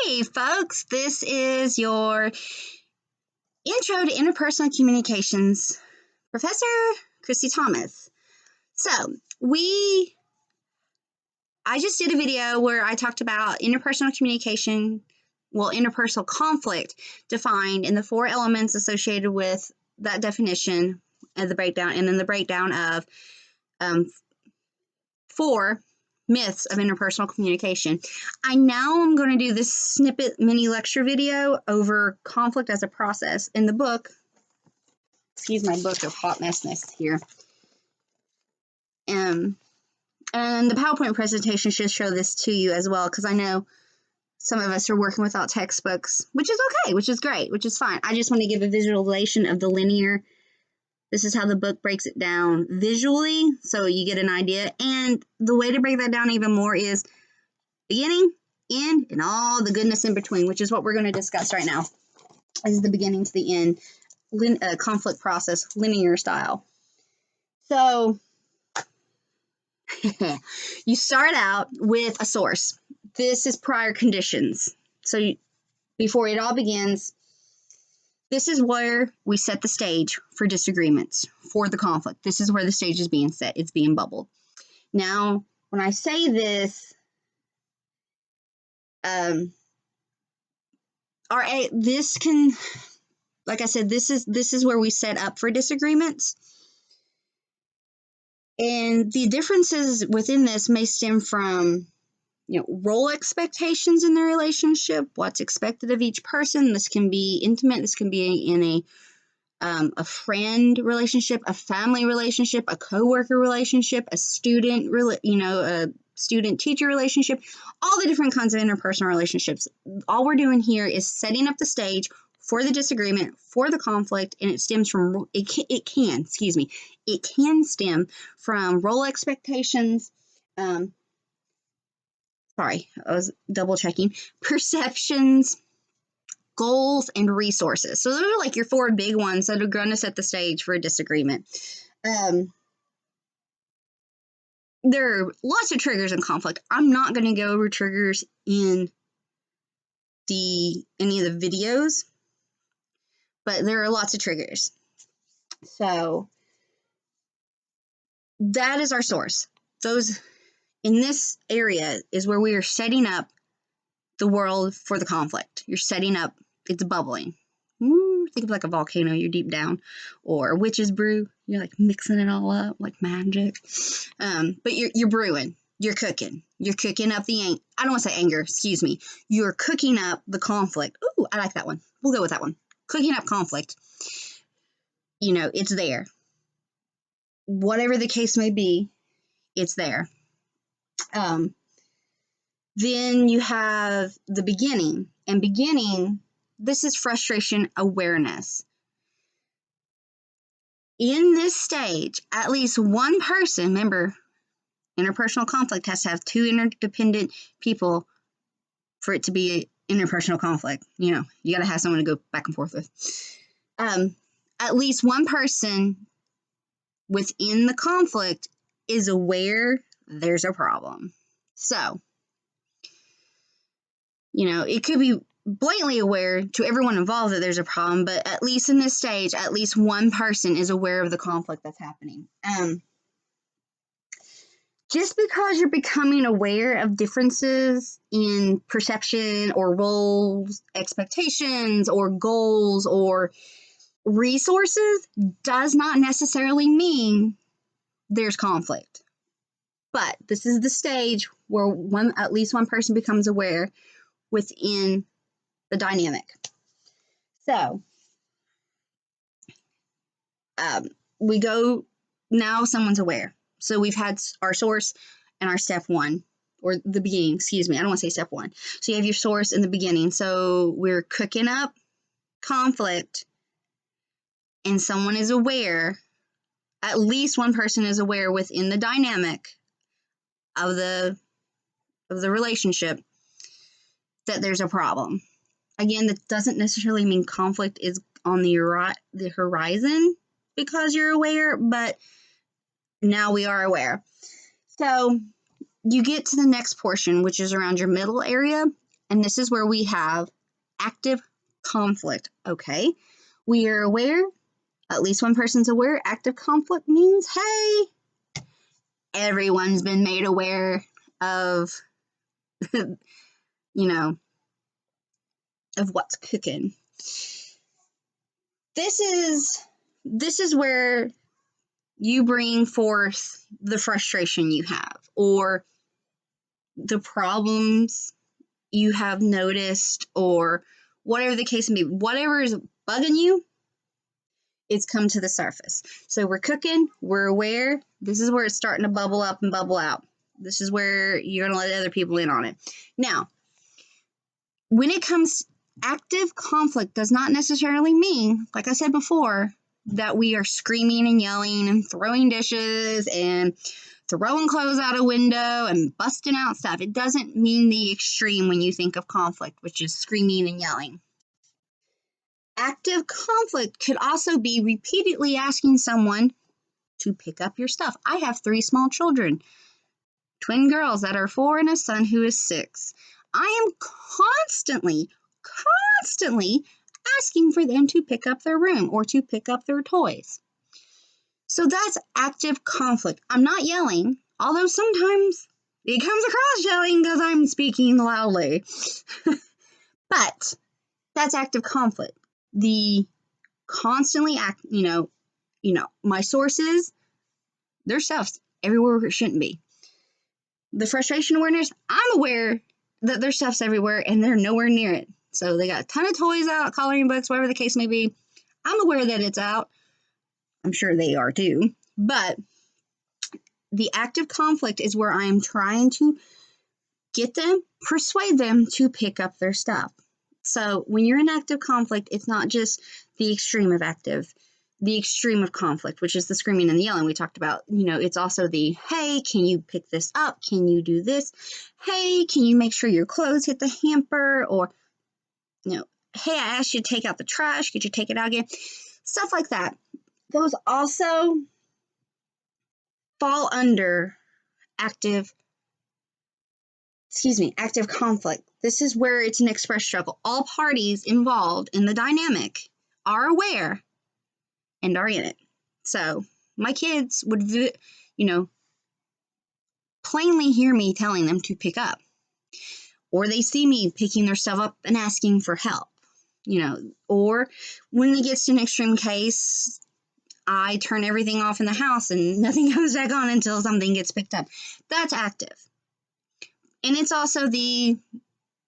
Hey folks, this is your Intro to Interpersonal Communications, Professor Christy Thomas. So, I just did a video where I talked about interpersonal communication, interpersonal conflict defined in the 4 elements associated with that definition and the breakdown, and then the breakdown of 4 myths of interpersonal communication. I now am going to do this snippet mini lecture video over conflict as a process in the book. Excuse my book of hot messness here. And the PowerPoint presentation should show this to you as well, because I know some of us are working without textbooks, which is okay, which is great, which is fine. I just want to give a visualization of the linear. This is how the book breaks it down visually, so you get an idea. And the way to break that down even more is beginning, end, and all the goodness in between, which is what we're going to discuss right now. This is the beginning to the end, conflict process, linear style. So you start out with a source. This is prior conditions. So before it all begins, this is where we set the stage for disagreements, for the conflict. This is where the stage is being set. It's being bubbled. Now, when I say this, this can, like I said, this is where we set up for disagreements. And the differences within this may stem from, role expectations in the relationship, what's expected of each person. This can be intimate. This can be in a friend relationship, a family relationship, a coworker relationship, a student, a student-teacher relationship, all the different kinds of interpersonal relationships. All we're doing here is setting up the stage for the disagreement, for the conflict, and it stems from, it can stem from role expectations, I was double checking, perceptions, goals, and resources. So those are like your 4 big ones that are going to set the stage for a disagreement. There are lots of triggers in conflict. I'm not going to go over triggers in any of the videos, but there are lots of triggers. So that is our source. Those in this area is where we are setting up the world for the conflict. You're setting up, it's bubbling. Think of like a volcano, you're deep down, or a witch's brew, you're like mixing it all up like magic. But you're brewing, you're cooking up the I don't want to say anger, excuse me. You're cooking up the conflict. Ooh, I like that one. We'll go with that one. Cooking up conflict. It's there. Whatever the case may be, it's there. Then you have the beginning, and this is frustration awareness. In this stage, at least one person, remember, interpersonal conflict has to have 2 interdependent people for it to be interpersonal conflict. You got to have someone to go back and forth with. At least one person within the conflict is aware there's a problem. So, it could be blatantly aware to everyone involved that there's a problem, but at least in this stage, at least one person is aware of the conflict that's happening. Just because you're becoming aware of differences in perception or roles, expectations or goals or resources does not necessarily mean there's conflict. But this is the stage where at least one person becomes aware within the dynamic. So, we go, now someone's aware. So we've had our source and our step 1, or the beginning, excuse me. I don't want to say step 1. So you have your source in the beginning. So we're cooking up conflict, and someone is aware, at least one person is aware within the dynamic of the relationship that there's a problem. Again, that doesn't necessarily mean conflict is on the horizon because you're aware, but now we are aware. So you get to the next portion, which is around your middle area, And this is where we have active conflict. Okay, we are aware, at least one person's aware. Active conflict means, hey, everyone's been made aware of, you know, of what's cooking. This is where you bring forth the frustration you have, or the problems you have noticed, or whatever the case may be. Whatever is bugging you, it's come to the surface. So we're cooking, we're aware. This is where it's starting to bubble up and bubble out. This is where you're going to let other people in on it. Now, when it comes, active conflict does not necessarily mean, like I said before, that we are screaming and yelling and throwing dishes and throwing clothes out a window and busting out stuff. It doesn't mean the extreme when you think of conflict, which is screaming and yelling. Active conflict could also be repeatedly asking someone to pick up your stuff. I have 3 small children, twin girls that are 4 and a son who is 6. I am constantly asking for them to pick up their room or to pick up their toys. So that's active conflict. I'm not yelling, although sometimes it comes across yelling because I'm speaking loudly. But that's active conflict. The constantly my sources, their stuff's everywhere where it shouldn't be. The frustration awareness, I'm aware that their stuff's everywhere and they're nowhere near it. So they got a ton of toys out, coloring books, whatever the case may be. I'm aware that it's out. I'm sure they are too. But the active conflict is where I'm trying to get them, persuade them to pick up their stuff. So when you're in active conflict, it's not just the extreme of conflict, which is the screaming and the yelling we talked about. It's also the, hey, can you pick this up? Can you do this? Hey, can you make sure your clothes hit the hamper? Or, hey, I asked you to take out the trash. Could you take it out again? Stuff like that. Those also fall under active conflict. This is where it's an express struggle. All parties involved in the dynamic are aware and are in it. So my kids would, plainly hear me telling them to pick up, or they see me picking their stuff up and asking for help, or when it gets to an extreme case, I turn everything off in the house and nothing goes back on until something gets picked up. That's active. And it's also the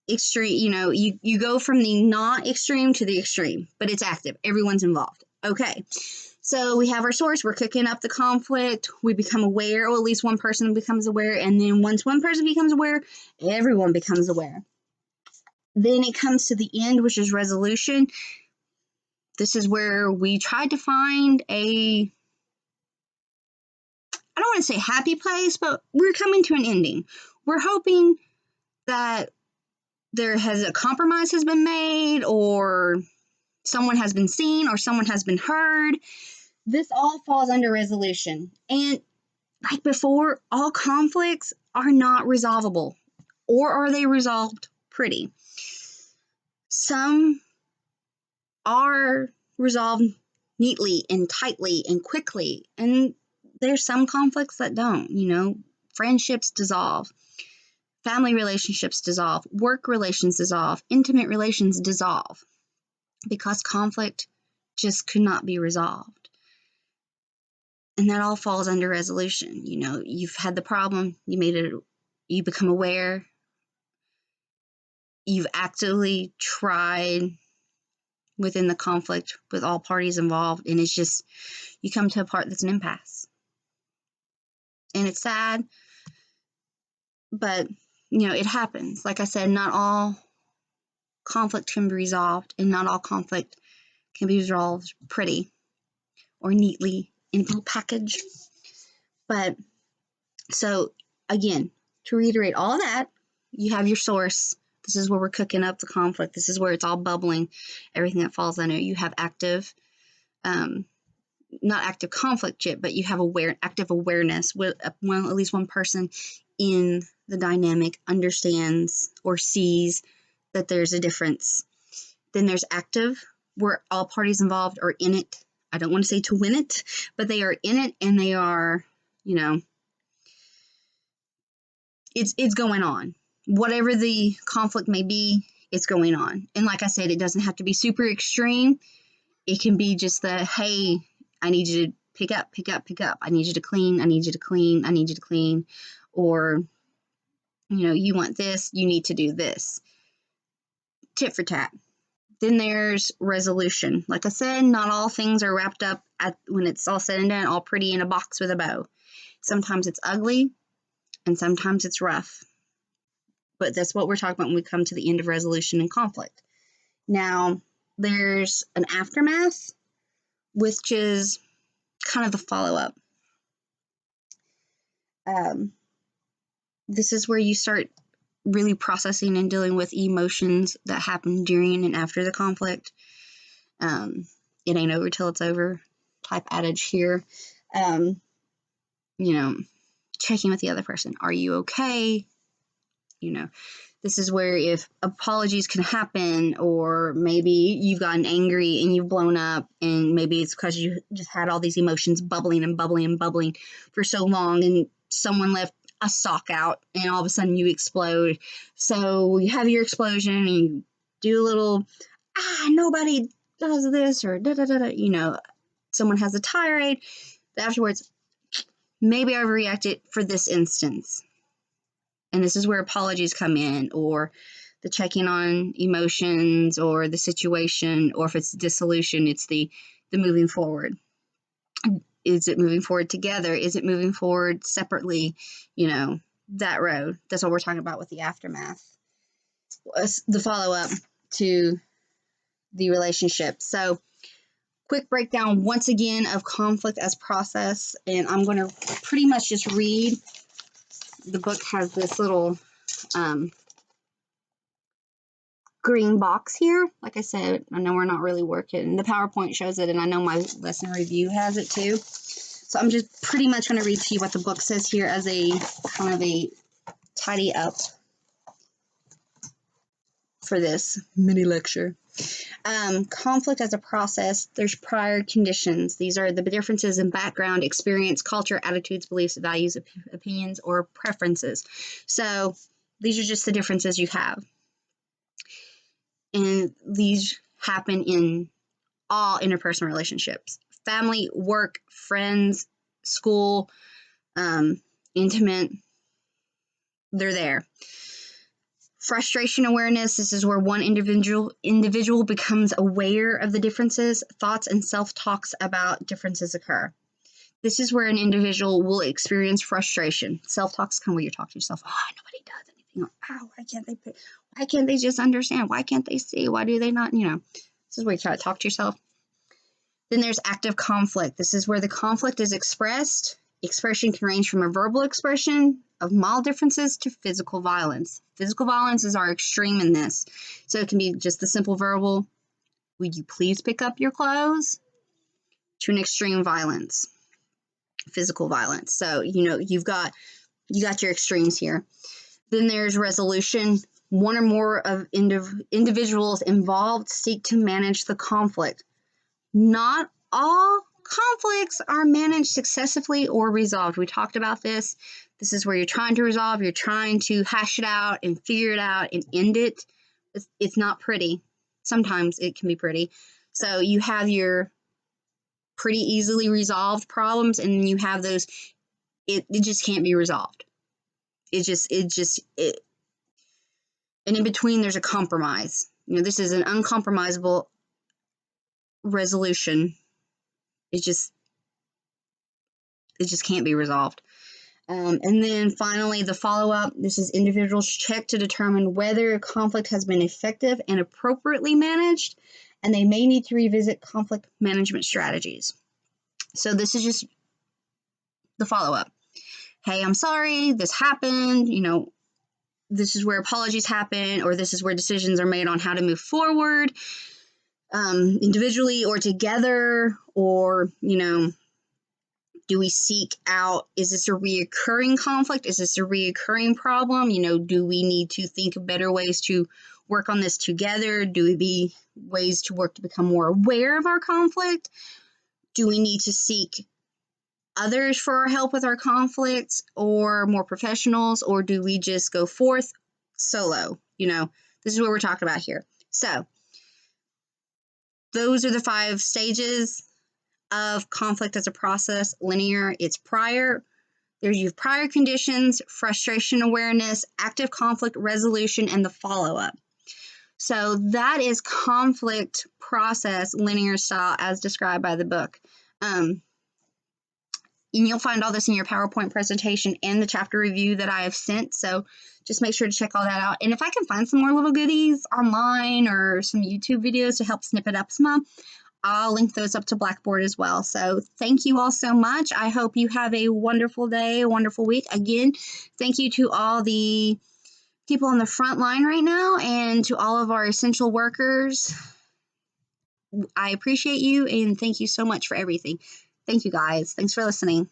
extreme, you go from the not extreme to the extreme, but it's active. Everyone's involved. Okay. So we have our source. We're cooking up the conflict. We become aware, or at least one person becomes aware. And then once one person becomes aware, everyone becomes aware. Then it comes to the end, which is resolution. This is where we tried to find I don't want to say happy place, but we're coming to an ending. We're hoping that a compromise has been made, or someone has been seen, or someone has been heard. This all falls under resolution. And like before, all conflicts are not resolvable, or are they resolved pretty? Some are resolved neatly and tightly and quickly, and there's some conflicts that don't. Friendships dissolve, family relationships dissolve, work relations dissolve, intimate relations dissolve, because conflict just could not be resolved. And that all falls under resolution. You've had the problem, you become aware, you've actively tried within the conflict with all parties involved, and it's just, you come to a part that's an impasse. And it's sad, but, it happens. Like I said, not all conflict can be resolved, and not all conflict can be resolved pretty or neatly in a little package. But, so, again, to reiterate all of that, you have your source. This is where we're cooking up the conflict. This is where it's all bubbling, everything that falls under it. You have active, not active conflict yet, but you have active awareness with at least one person in the dynamic understands or sees that there's a difference. Then there's active, where all parties involved are in it. I don't want to say to win it, but they are in it, and they are, it's going on. Whatever the conflict may be, it's going on. And like I said, it doesn't have to be super extreme. It can be just the, hey, I need you to pick up. I need you to clean. I need you to clean. Or, you want this, you need to do this. Tit for tat. Then there's resolution. Like I said, not all things are wrapped up when it's all said and done, all pretty in a box with a bow. Sometimes it's ugly, and sometimes it's rough. But that's what we're talking about when we come to the end of resolution and conflict. Now, there's an aftermath, which is kind of the follow-up. This is where you start really processing and dealing with emotions that happen during and after the conflict. It ain't over till it's over type adage here. Checking with the other person. Are you okay? This is where if apologies can happen, or maybe you've gotten angry and you've blown up, and maybe it's because you just had all these emotions bubbling for so long, and someone left a sock out, and all of a sudden you explode. So you have your explosion, and you do a little, nobody does this, or da-da-da-da, someone has a tirade. Afterwards, maybe I overreacted for this instance. And this is where apologies come in, or the checking on emotions, or the situation, or if it's dissolution, it's the moving forward. Is it moving forward together? Is it moving forward separately? That road. That's what we're talking about with the aftermath. The follow-up to the relationship. So, quick breakdown once again of conflict as process. And I'm going to pretty much just read. The book has this little green box here. Like I said, I know we're not really working. The PowerPoint shows it, and I know my lesson review has it too. So I'm just pretty much going to read to you what the book says here as a kind of a tidy up for this mini lecture. Conflict as a process, there's prior conditions. These are the differences in background, experience, culture, attitudes, beliefs, values, opinions, or preferences. So these are just the differences you have. And these happen in all interpersonal relationships. Family, work, friends, school, intimate, they're there. Frustration awareness, this is where one individual becomes aware of the differences, thoughts, and self-talks about differences occur. This is where an individual will experience frustration. Self-talks come where you talk to yourself. Nobody does anything. Why can't they just understand? Why can't they see? Why do they not? This is where you try to talk to yourself. Then there's active conflict. This is where the conflict is expressed. Expression can range from a verbal expression of mild differences to physical violence. Physical violence is our extreme in this. So it can be just the simple verbal, would you please pick up your clothes? To an extreme violence, physical violence. So, you got your extremes here. Then there's resolution. One or more of individuals involved seek to manage the conflict. Not all conflicts are managed successfully or resolved. We talked about this. This is where you're trying to resolve, you're trying to hash it out and figure it out and end it. It's not pretty. Sometimes it can be pretty. So you have your pretty easily resolved problems, and then you have those, it just can't be resolved. And in between there's a compromise. This is an uncompromisable resolution. It just can't be resolved. And then finally, the follow-up. This is individuals check to determine whether a conflict has been effective and appropriately managed, and they may need to revisit conflict management strategies. So this is just the follow-up. Hey, I'm sorry, this happened. This is where apologies happen, or this is where decisions are made on how to move forward, individually or together, or, do we seek out, is this a reoccurring conflict? Is this a reoccurring problem? Do we need to think of better ways to work on this together? Do we be ways to work to become more aware of our conflict? Do we need to seek others for our help with our conflicts, or more professionals, or do we just go forth solo? This is what we're talking about here. So those are the 5 stages of conflict as a process. Linear, it's prior. There's your prior conditions, frustration awareness, active conflict resolution, and the follow-up. So that is conflict process, linear style, as described by the book. And you'll find all this in your PowerPoint presentation and the chapter review that I have sent. So just make sure to check all that out. And if I can find some more little goodies online or some YouTube videos to help snip it up some, I'll link those up to Blackboard as well. So thank you all so much. I hope you have a wonderful day, a wonderful week. Again, thank you to all the people on the front line right now and to all of our essential workers. I appreciate you and thank you so much for everything. Thank you guys. Thanks for listening.